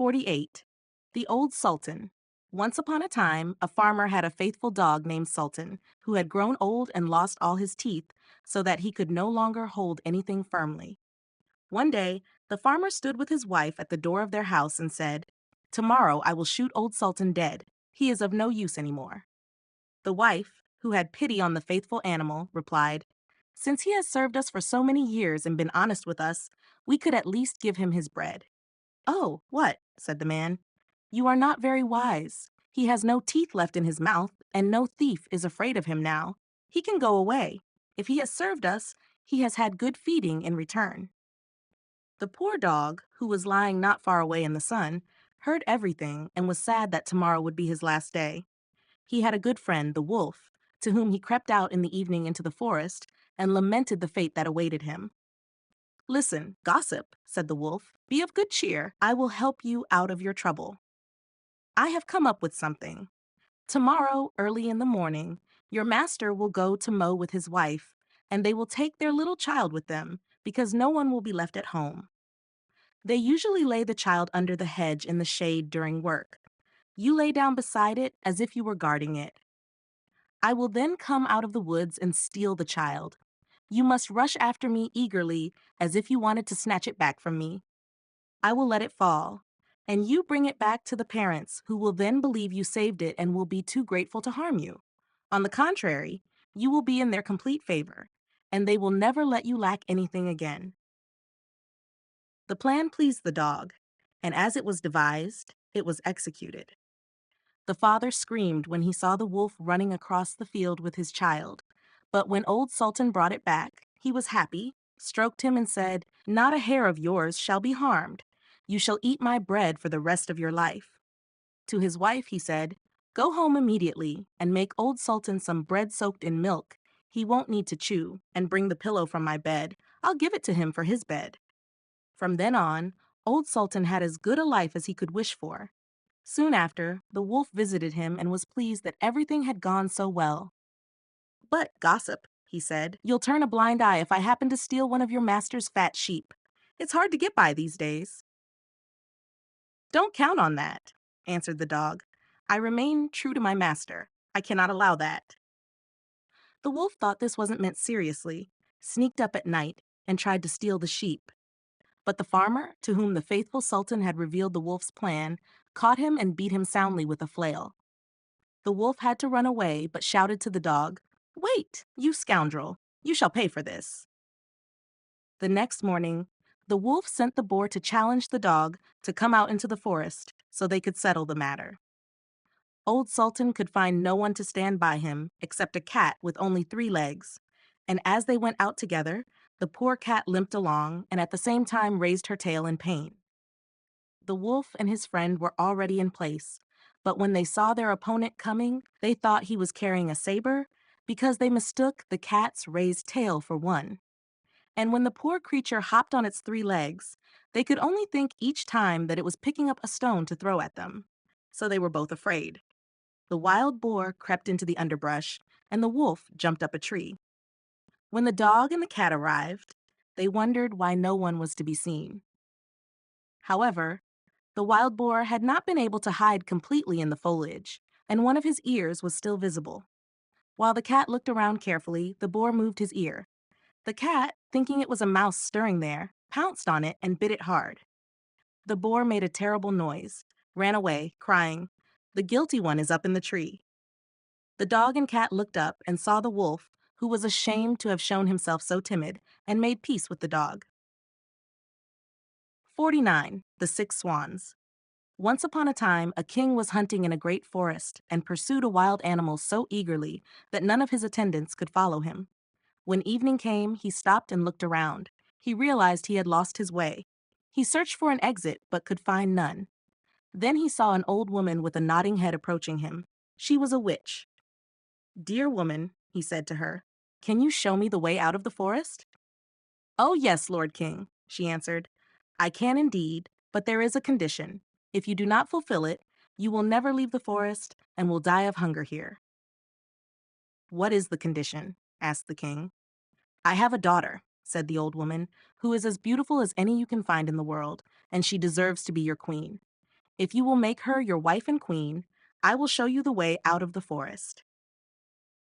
48. The Old Sultan. Once upon a time, a farmer had a faithful dog named Sultan, who had grown old and lost all his teeth, so that he could no longer hold anything firmly. One day, the farmer stood with his wife at the door of their house and said, "Tomorrow I will shoot old Sultan dead. He is of no use anymore." The wife, who had pity on the faithful animal, replied, "Since he has served us for so many years and been honest with us, we could at least give him his bread." "Oh, what?" said the man. "You are not very wise. He has no teeth left in his mouth, and no thief is afraid of him now. He can go away. If he has served us, he has had good feeding in return." The poor dog, who was lying not far away in the sun, heard everything and was sad that tomorrow would be his last day. He had a good friend, the wolf, to whom he crept out in the evening into the forest and lamented the fate that awaited him. "Listen, gossip," said the wolf, "be of good cheer. I will help you out of your trouble. I have come up with something. Tomorrow, early in the morning, your master will go to mow with his wife, and they will take their little child with them, because no one will be left at home. They usually lay the child under the hedge in the shade during work. You lay down beside it as if you were guarding it. I will then come out of the woods and steal the child. You must rush after me eagerly as if you wanted to snatch it back from me. I will let it fall, and you bring it back to the parents, who will then believe you saved it and will be too grateful to harm you. On the contrary, you will be in their complete favor, and they will never let you lack anything again." The plan pleased the dog, and as it was devised, it was executed. The father screamed when he saw the wolf running across the field with his child, but when old Sultan brought it back, he was happy, stroked him, and said, "Not a hair of yours shall be harmed. You shall eat my bread for the rest of your life." To his wife he said, "Go home immediately and make old Sultan some bread soaked in milk. He won't need to chew, and bring the pillow from my bed. I'll give it to him for his bed." From then on, old Sultan had as good a life as he could wish for. Soon after, the wolf visited him and was pleased that everything had gone so well. "But, gossip," he said, "you'll turn a blind eye if I happen to steal one of your master's fat sheep. It's hard to get by these days." "Don't count on that," answered the dog. "I remain true to my master. I cannot allow that." The wolf thought this wasn't meant seriously, sneaked up at night, and tried to steal the sheep. But the farmer, to whom the faithful Sultan had revealed the wolf's plan, caught him and beat him soundly with a flail. The wolf had to run away, but shouted to the dog, "Wait, you scoundrel! You shall pay for this." The next morning, the wolf sent the boar to challenge the dog to come out into the forest so they could settle the matter. Old Sultan could find no one to stand by him except a cat with only 3 legs, and as they went out together, the poor cat limped along and at the same time raised her tail in pain. The wolf and his friend were already in place, but when they saw their opponent coming, they thought he was carrying a saber because they mistook the cat's raised tail for one. And when the poor creature hopped on its 3 legs, they could only think each time that it was picking up a stone to throw at them. So they were both afraid. The wild boar crept into the underbrush, and the wolf jumped up a tree. When the dog and the cat arrived, they wondered why no one was to be seen. However, the wild boar had not been able to hide completely in the foliage, and one of his ears was still visible. While the cat looked around carefully, the boar moved his ear. The cat, thinking it was a mouse stirring there, pounced on it and bit it hard. The boar made a terrible noise, ran away, crying, "The guilty one is up in the tree." The dog and cat looked up and saw the wolf, who was ashamed to have shown himself so timid, and made peace with the dog. 49. The 6 Swans. Once upon a time, a king was hunting in a great forest and pursued a wild animal so eagerly that none of his attendants could follow him. When evening came, he stopped and looked around. He realized he had lost his way. He searched for an exit, but could find none. Then he saw an old woman with a nodding head approaching him. She was a witch. "Dear woman," he said to her, "can you show me the way out of the forest?" "Oh, yes, Lord King," she answered. "I can indeed, but there is a condition. If you do not fulfill it, you will never leave the forest and will die of hunger here." "What is the condition?" asked the king. "I have a daughter," said the old woman, "who is as beautiful as any you can find in the world, and she deserves to be your queen. If you will make her your wife and queen, I will show you the way out of the forest."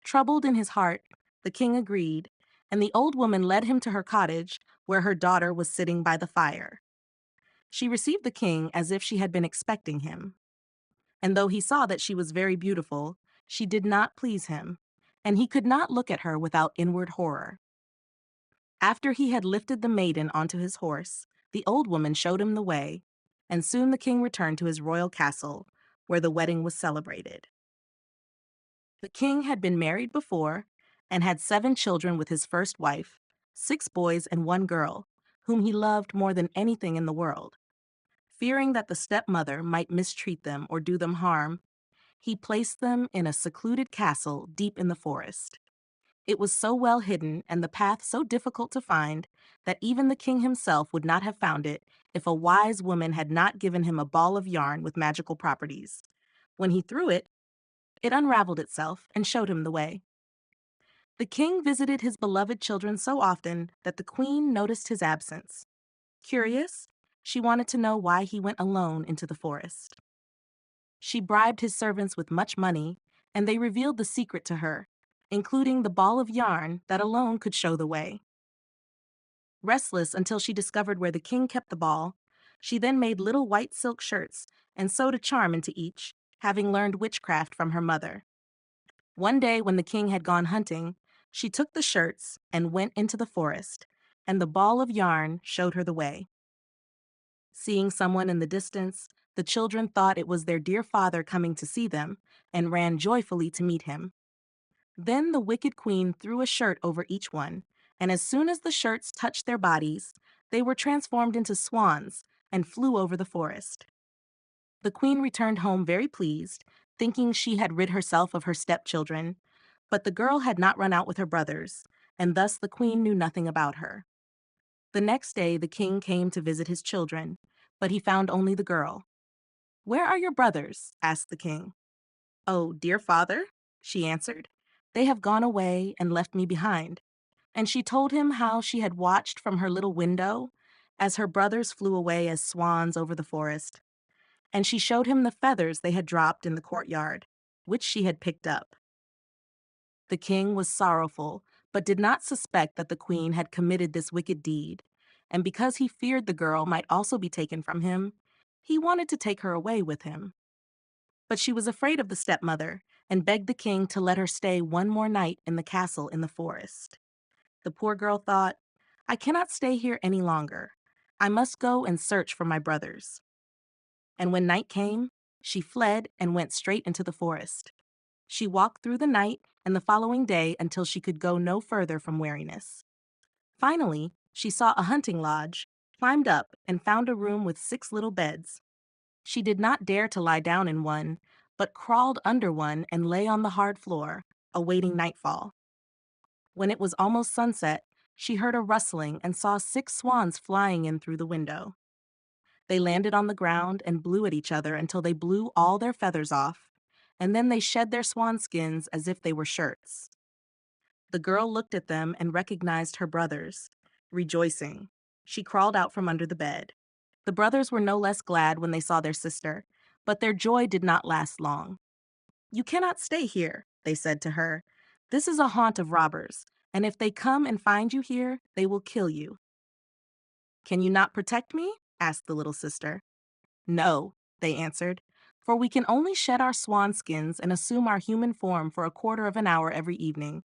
Troubled in his heart, the king agreed, and the old woman led him to her cottage, where her daughter was sitting by the fire. She received the king as if she had been expecting him. And though he saw that she was very beautiful, she did not please him, and he could not look at her without inward horror. After he had lifted the maiden onto his horse, the old woman showed him the way, and soon the king returned to his royal castle, where the wedding was celebrated. The king had been married before and had 7 children with his first wife, 6 boys and 1 girl, whom he loved more than anything in the world. Fearing that the stepmother might mistreat them or do them harm, he placed them in a secluded castle deep in the forest. It was so well hidden and the path so difficult to find that even the king himself would not have found it if a wise woman had not given him a ball of yarn with magical properties. When he threw it, it unraveled itself and showed him the way. The king visited his beloved children so often that the queen noticed his absence. Curious, she wanted to know why he went alone into the forest. She bribed his servants with much money, and they revealed the secret to her, including the ball of yarn that alone could show the way. Restless until she discovered where the king kept the ball, she then made little white silk shirts and sewed a charm into each, having learned witchcraft from her mother. One day when the king had gone hunting, she took the shirts and went into the forest, and the ball of yarn showed her the way. Seeing someone in the distance, the children thought it was their dear father coming to see them and ran joyfully to meet him. Then the wicked queen threw a shirt over each one, and as soon as the shirts touched their bodies, they were transformed into swans and flew over the forest. The queen returned home very pleased, thinking she had rid herself of her stepchildren, but the girl had not run out with her brothers, and thus the queen knew nothing about her. The next day the king came to visit his children, but he found only the girl. "Where are your brothers?" asked the king. "Oh, dear father," she answered, "they have gone away and left me behind." And she told him how she had watched from her little window as her brothers flew away as swans over the forest. And she showed him the feathers they had dropped in the courtyard, which she had picked up. The king was sorrowful, but did not suspect that the queen had committed this wicked deed, and because he feared the girl might also be taken from him, he wanted to take her away with him. But she was afraid of the stepmother and begged the king to let her stay one more night in the castle in the forest. The poor girl thought, "I cannot stay here any longer. I must go and search for my brothers." And when night came, she fled and went straight into the forest. She walked through the night and the following day until she could go no further from weariness. Finally, she saw a hunting lodge, climbed up, and found a room with 6 little beds. She did not dare to lie down in one, but crawled under one and lay on the hard floor, awaiting nightfall. When it was almost sunset, she heard a rustling and saw 6 swans flying in through the window. They landed on the ground and blew at each other until they blew all their feathers off, and then they shed their swan skins as if they were shirts. The girl looked at them and recognized her brothers. Rejoicing, she crawled out from under the bed. The brothers were no less glad when they saw their sister, but their joy did not last long. "You cannot stay here," they said to her. "This is a haunt of robbers, and if they come and find you here, they will kill you." "Can you not protect me?" asked the little sister. "No," they answered, "for we can only shed our swan skins and assume our human form for a quarter of an hour every evening.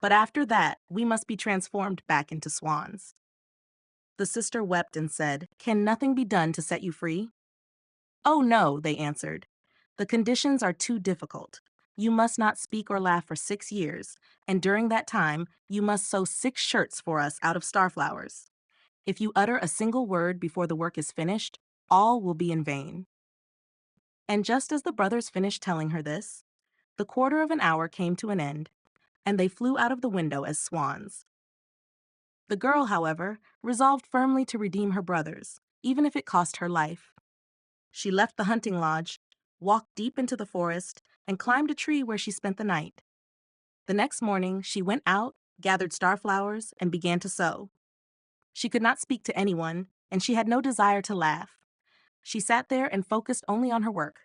But after that, we must be transformed back into swans." The sister wept and said, "Can nothing be done to set you free?" "Oh, no," they answered. "The conditions are too difficult. You must not speak or laugh for 6 years, and during that time, you must sew 6 shirts for us out of starflowers. If you utter a single word before the work is finished, all will be in vain." And just as the brothers finished telling her this, the quarter of an hour came to an end, and they flew out of the window as swans. The girl, however, resolved firmly to redeem her brothers, even if it cost her life. She left the hunting lodge, walked deep into the forest, and climbed a tree where she spent the night. The next morning, she went out, gathered starflowers, and began to sew. She could not speak to anyone, and she had no desire to laugh. She sat there and focused only on her work.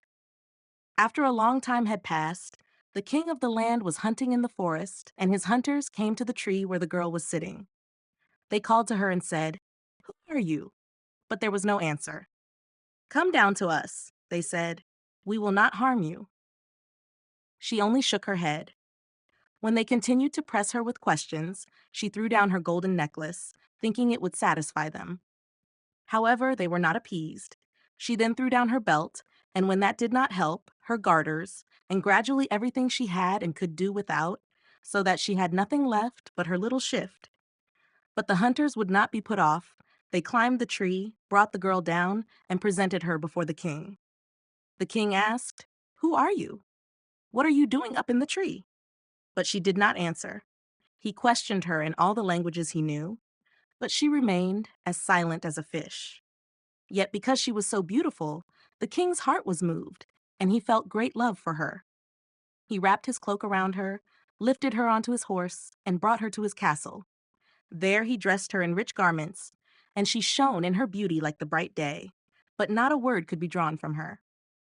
After a long time had passed, the king of the land was hunting in the forest, and his hunters came to the tree where the girl was sitting. They called to her and said, "Who are you?" But there was no answer. "Come down to us," they said. "We will not harm you." She only shook her head. When they continued to press her with questions, she threw down her golden necklace, thinking it would satisfy them. However, they were not appeased. She then threw down her belt, and when that did not help, her garters, and gradually everything she had and could do without, so that she had nothing left but her little shift. But the hunters would not be put off. They climbed the tree, brought the girl down, and presented her before the king. The king asked, "Who are you? What are you doing up in the tree?" But she did not answer. He questioned her in all the languages he knew, but she remained as silent as a fish. Yet because she was so beautiful, the king's heart was moved, and he felt great love for her. He wrapped his cloak around her, lifted her onto his horse, and brought her to his castle. There he dressed her in rich garments, and she shone in her beauty like the bright day, but not a word could be drawn from her.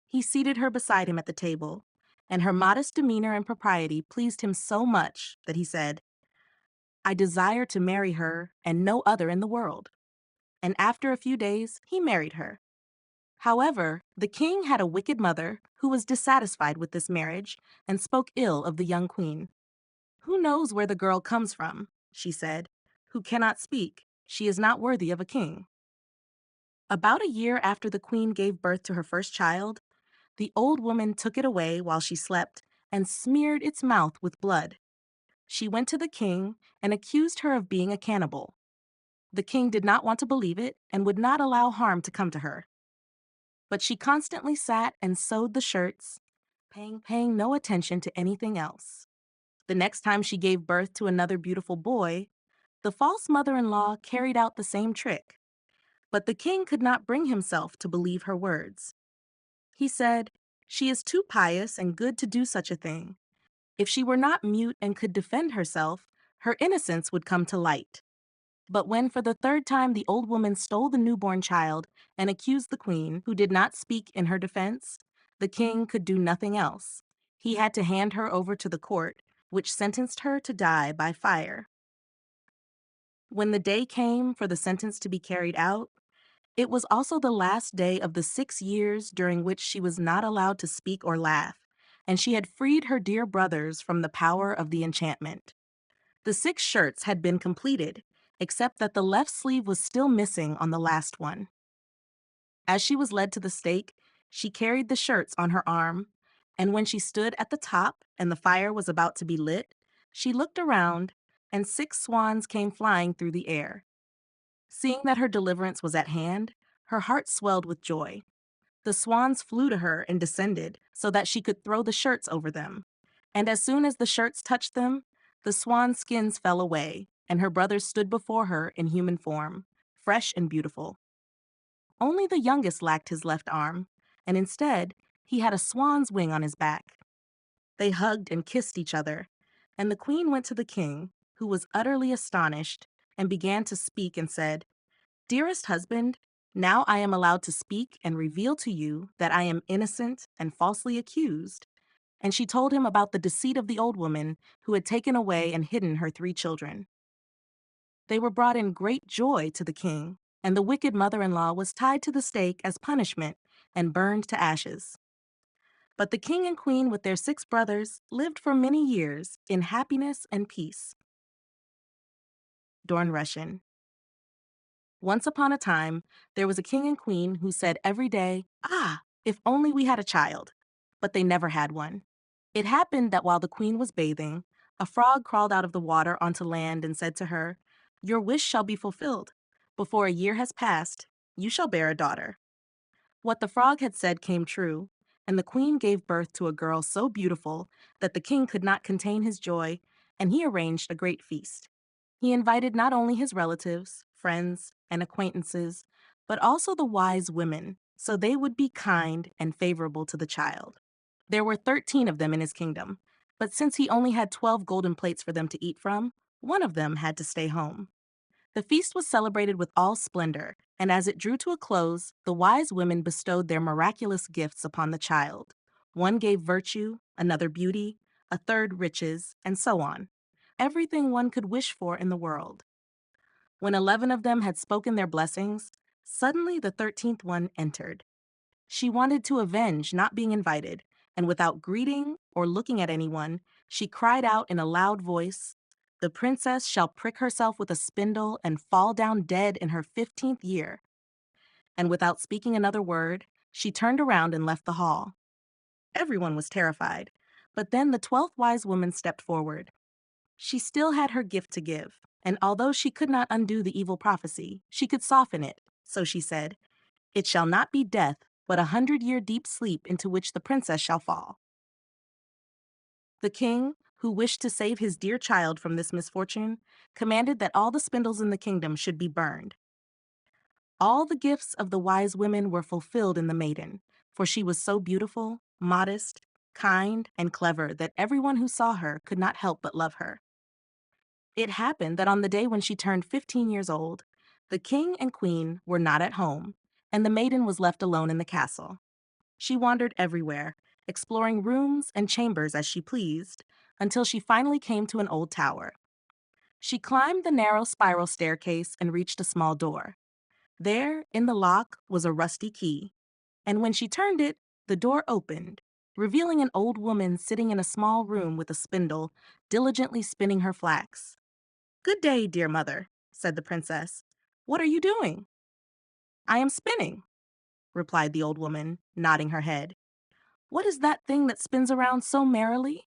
He seated her beside him at the table, and her modest demeanor and propriety pleased him so much that he said, "I desire to marry her and no other in the world." And after a few days, he married her. However, the king had a wicked mother who was dissatisfied with this marriage and spoke ill of the young queen. "Who knows where the girl comes from?" she said. "Who cannot speak? She is not worthy of a king." About a year after the queen gave birth to her first child, the old woman took it away while she slept and smeared its mouth with blood. She went to the king and accused her of being a cannibal. The king did not want to believe it and would not allow harm to come to her. But she constantly sat and sewed the shirts, paying no attention to anything else. The next time she gave birth to another beautiful boy, the false mother-in-law carried out the same trick. But the king could not bring himself to believe her words. He said, "She is too pious and good to do such a thing. If she were not mute and could defend herself, her innocence would come to light." But when for the third time the old woman stole the newborn child and accused the queen, who did not speak in her defense, the king could do nothing else. He had to hand her over to the court, which sentenced her to die by fire. When the day came for the sentence to be carried out, it was also the last day of the 6 years during which she was not allowed to speak or laugh, and she had freed her dear brothers from the power of the enchantment. The 6 shirts had been completed, except that the left sleeve was still missing on the last one. As she was led to the stake, she carried the shirts on her arm, and when she stood at the top and the fire was about to be lit, she looked around, and 6 swans came flying through the air. Seeing that her deliverance was at hand, her heart swelled with joy. The swans flew to her and descended so that she could throw the shirts over them. And as soon as the shirts touched them, the swan skins fell away, and her brothers stood before her in human form, fresh and beautiful. Only the youngest lacked his left arm, and instead, he had a swan's wing on his back. They hugged and kissed each other, and the queen went to the king, who was utterly astonished, and began to speak and said, "Dearest husband, now I am allowed to speak and reveal to you that I am innocent and falsely accused." And she told him about the deceit of the old woman who had taken away and hidden her 3 children. They were brought in great joy to the king, and the wicked mother-in-law was tied to the stake as punishment and burned to ashes. But the king and queen with their 6 brothers lived for many years in happiness and peace. Dornröschen. Once upon a time, there was a king and queen who said every day, "Ah, if only we had a child." But they never had one. It happened that while the queen was bathing, a frog crawled out of the water onto land and said to her, "Your wish shall be fulfilled. Before a year has passed, you shall bear a daughter." What the frog had said came true, and the queen gave birth to a girl so beautiful that the king could not contain his joy, and he arranged a great feast. He invited not only his relatives, friends, and acquaintances, but also the wise women, so they would be kind and favorable to the child. There were 13 of them in his kingdom, but since he only had 12 golden plates for them to eat from, one of them had to stay home. The feast was celebrated with all splendor, and as it drew to a close, the wise women bestowed their miraculous gifts upon the child. One gave virtue, another beauty, a third riches, and so on. Everything one could wish for in the world. When 11 of them had spoken their blessings, suddenly the 13th one entered. She wanted to avenge not being invited, and without greeting or looking at anyone, she cried out in a loud voice, "The princess shall prick herself with a spindle and fall down dead in her 15th year." And without speaking another word, she turned around and left the hall. Everyone was terrified, but then the 12th wise woman stepped forward. She still had her gift to give, and although she could not undo the evil prophecy, she could soften it. So she said, "It shall not be death, but 100-year deep sleep into which the princess shall fall." The king, who wished to save his dear child from this misfortune, commanded that all the spindles in the kingdom should be burned. All the gifts of the wise women were fulfilled in the maiden, for she was so beautiful, modest, kind, and clever that everyone who saw her could not help but love her. It happened that on the day when she turned 15 years old, the king and queen were not at home, and the maiden was left alone in the castle. She wandered everywhere, exploring rooms and chambers as she pleased, until she finally came to an old tower. She climbed the narrow spiral staircase and reached a small door. There, in the lock, was a rusty key, and when she turned it, the door opened, revealing an old woman sitting in a small room with a spindle, diligently spinning her flax. "Good day, dear mother," said the princess. "What are you doing?" "I am spinning," replied the old woman, nodding her head. "What is that thing that spins around so merrily?"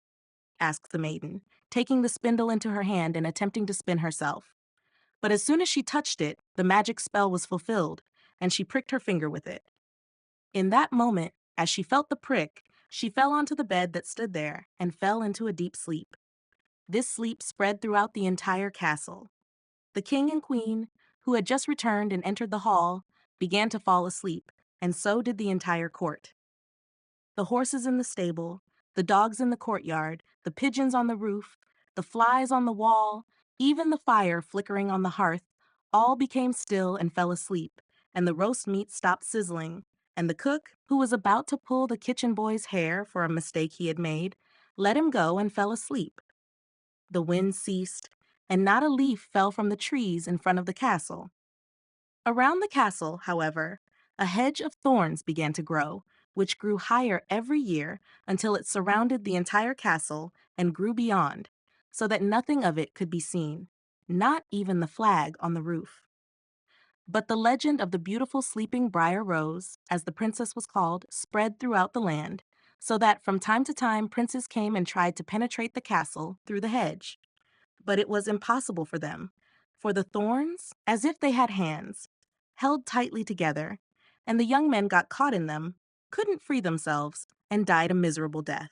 asked the maiden, taking the spindle into her hand and attempting to spin herself. But as soon as she touched it, the magic spell was fulfilled, and she pricked her finger with it. In that moment, as she felt the prick, she fell onto the bed that stood there and fell into a deep sleep. This sleep spread throughout the entire castle. The king and queen, who had just returned and entered the hall, began to fall asleep, and so did the entire court. The horses in the stable, the dogs in the courtyard, the pigeons on the roof, the flies on the wall, even the fire flickering on the hearth, all became still and fell asleep, and the roast meat stopped sizzling, and the cook, who was about to pull the kitchen boy's hair for a mistake he had made, let him go and fell asleep. The wind ceased, and not a leaf fell from the trees in front of the castle. Around the castle, however, a hedge of thorns began to grow, which grew higher every year until it surrounded the entire castle and grew beyond, so that nothing of it could be seen, not even the flag on the roof. But the legend of the beautiful sleeping Briar Rose, as the princess was called, spread throughout the land, so that from time to time princes came and tried to penetrate the castle through the hedge. But it was impossible for them, for the thorns, as if they had hands, held tightly together, and the young men got caught in them, couldn't free themselves, and died a miserable death.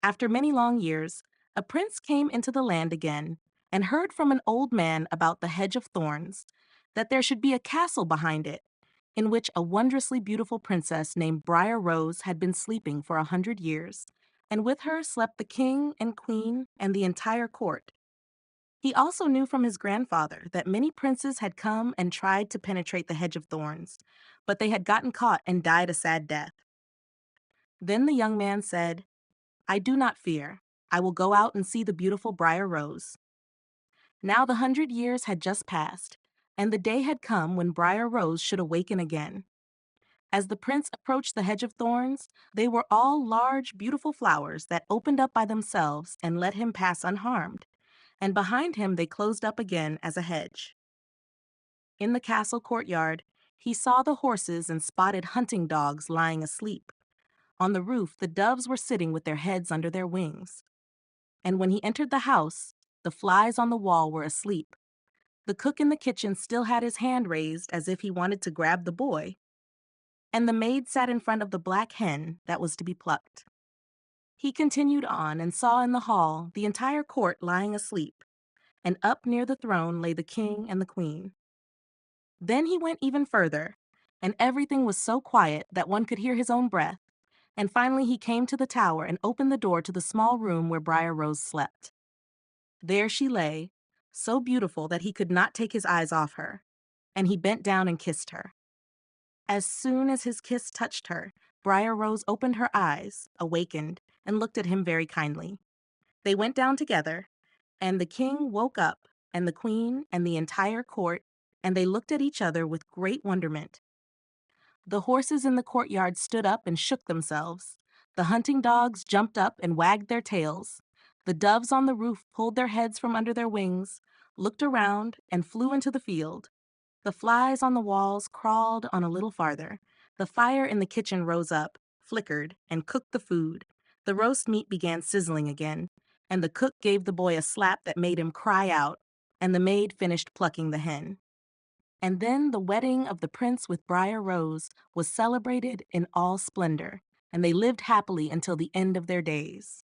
After many long years, a prince came into the land again and heard from an old man about the hedge of thorns, that there should be a castle behind it, in which a wondrously beautiful princess named Briar Rose had been sleeping for 100 years, and with her slept the king and queen and the entire court. He also knew from his grandfather that many princes had come and tried to penetrate the hedge of thorns, but they had gotten caught and died a sad death. Then the young man said, "I do not fear. I will go out and see the beautiful Briar Rose." Now the 100 years had just passed, and the day had come when Briar Rose should awaken again. As the prince approached the hedge of thorns, they were all large, beautiful flowers that opened up by themselves and let him pass unharmed, and behind him they closed up again as a hedge. In the castle courtyard, he saw the horses and spotted hunting dogs lying asleep. On the roof, the doves were sitting with their heads under their wings. And when he entered the house, the flies on the wall were asleep. The cook in the kitchen still had his hand raised as if he wanted to grab the boy. And the maid sat in front of the black hen that was to be plucked. He continued on and saw in the hall the entire court lying asleep, and up near the throne lay the king and the queen. Then he went even further, and everything was so quiet that one could hear his own breath, and finally he came to the tower and opened the door to the small room where Briar Rose slept. There she lay, so beautiful that he could not take his eyes off her, and he bent down and kissed her. As soon as his kiss touched her, Briar Rose opened her eyes, awakened, and looked at him very kindly. They went down together, and the king woke up, and the queen, and the entire court, and they looked at each other with great wonderment. The horses in the courtyard stood up and shook themselves. The hunting dogs jumped up and wagged their tails. The doves on the roof pulled their heads from under their wings, looked around, and flew into the field. The flies on the walls crawled on a little farther. The fire in the kitchen rose up, flickered, and cooked the food. The roast meat began sizzling again, and the cook gave the boy a slap that made him cry out, and the maid finished plucking the hen. And then the wedding of the prince with Briar Rose was celebrated in all splendor, and they lived happily until the end of their days.